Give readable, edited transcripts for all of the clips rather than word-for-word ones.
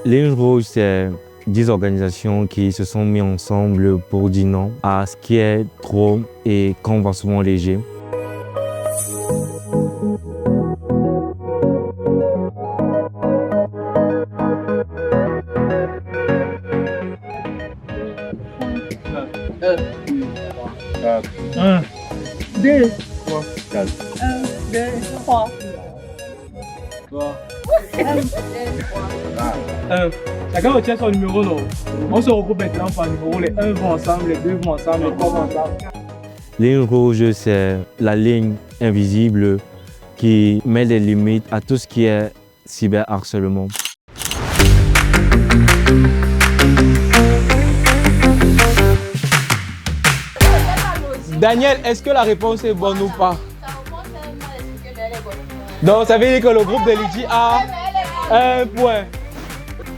Ligne rouge, c'est 10 organisations qui se sont mises ensemble pour dire non à ce qui est trop et conventionnement léger. Un, deux, trois, quatre. 1, 2, 3. Chacun retient son numéro, non? On se regroupe maintenant par numéro. Les 1 vont ensemble, les 2 vont ensemble, les 3 vont ensemble. Ligne rouge, c'est la ligne invisible qui met des limites à tout ce qui est cyberharcèlement. Daniel, est-ce que la réponse est bonne ou pas? Donc, ça veut dire que le groupe de Lydie a 1 point.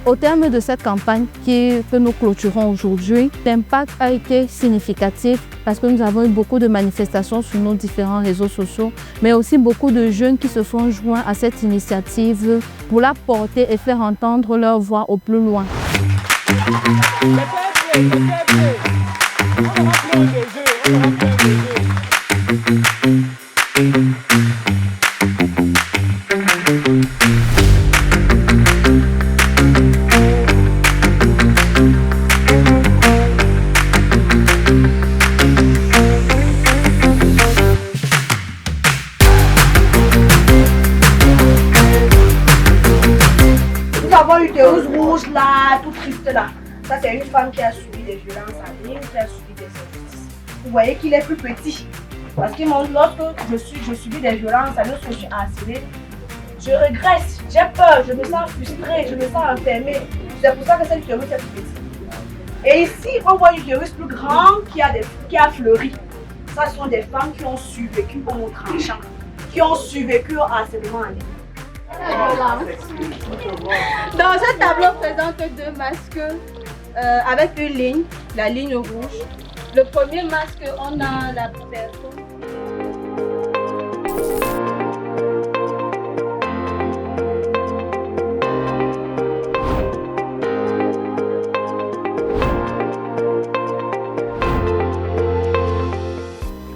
Au terme de cette campagne que nous clôturons aujourd'hui, l'impact a été significatif parce que nous avons eu beaucoup de manifestations sur nos différents réseaux sociaux, mais aussi beaucoup de jeunes qui se sont joints à cette initiative pour la porter et faire entendre leur voix au plus loin. Nous avons eu des roses rouges là, tout triste là. Ça, c'est une femme qui a subi des violences en ligne, qui a subi des injustices. Vous voyez qu'il est plus petit. Parce que lorsque je subis des violences, lorsque je suis harcelée, je regresse, j'ai peur, je me sens frustrée, je me sens enfermée. C'est pour ça que cette utérus est plus petite. Et ici, on voit une utérus plus grande qui a fleuri. Ça sont des femmes qui ont survécu au mot tranchant, qui ont survécu au harcèlement en ligne. Dans ce tableau présente 2 masques avec une ligne, la ligne rouge. Le premier masque, on a la personne.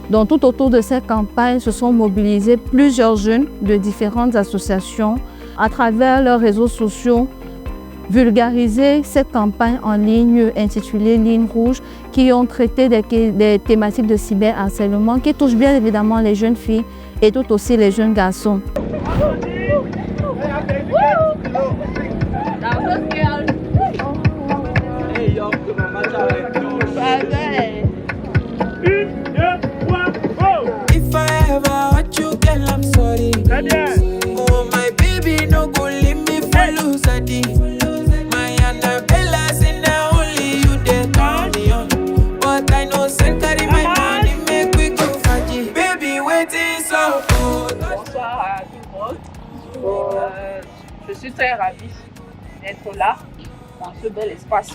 Donc, tout autour de cette campagne se sont mobilisés plusieurs jeunes de différentes associations à travers leurs réseaux sociaux, vulgariser cette campagne en ligne intitulée Ligne rouge qui ont traité des thématiques de cyberharcèlement qui touchent bien évidemment les jeunes filles et tout aussi les jeunes garçons. Oh my baby, no go leave me for lose a day. My Annabella's in the only you dey call me on. But I know send carry my money, make we go faji. Baby, waiting so good. Bonsoir à tout le monde. Je suis très ravie d'être là, dans ce bel espace.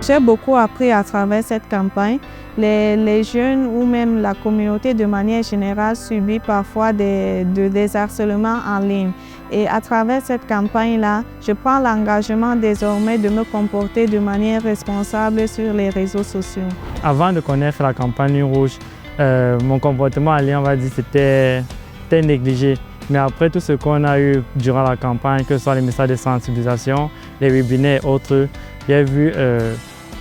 J'ai beaucoup appris à travers cette campagne. Les jeunes ou même la communauté de manière générale subit parfois des harcèlements en ligne. Et à travers cette campagne-là, je prends l'engagement désormais de me comporter de manière responsable sur les réseaux sociaux. Avant de connaître la campagne rouge, mon comportement en ligne, on va dire, c'était négligé. Mais après tout ce qu'on a eu durant la campagne, que ce soit les messages de sensibilisation, les webinaires et autres, j'ai vu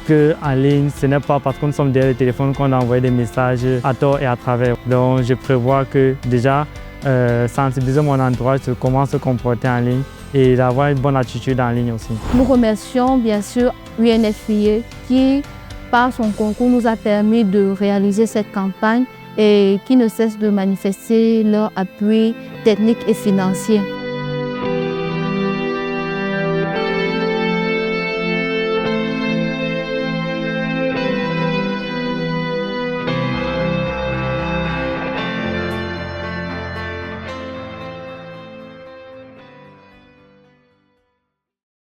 qu'en ligne, ce n'est pas parce que nous sommes derrière le téléphone qu'on a envoyé des messages à tort et à travers. Donc je prévois que déjà, sensibiliser mon entourage sur comment se comporter en ligne et d'avoir une bonne attitude en ligne aussi. Nous remercions bien sûr UNFPA qui, par son concours, nous a permis de réaliser cette campagne et qui ne cesse de manifester leur appui technique et financier.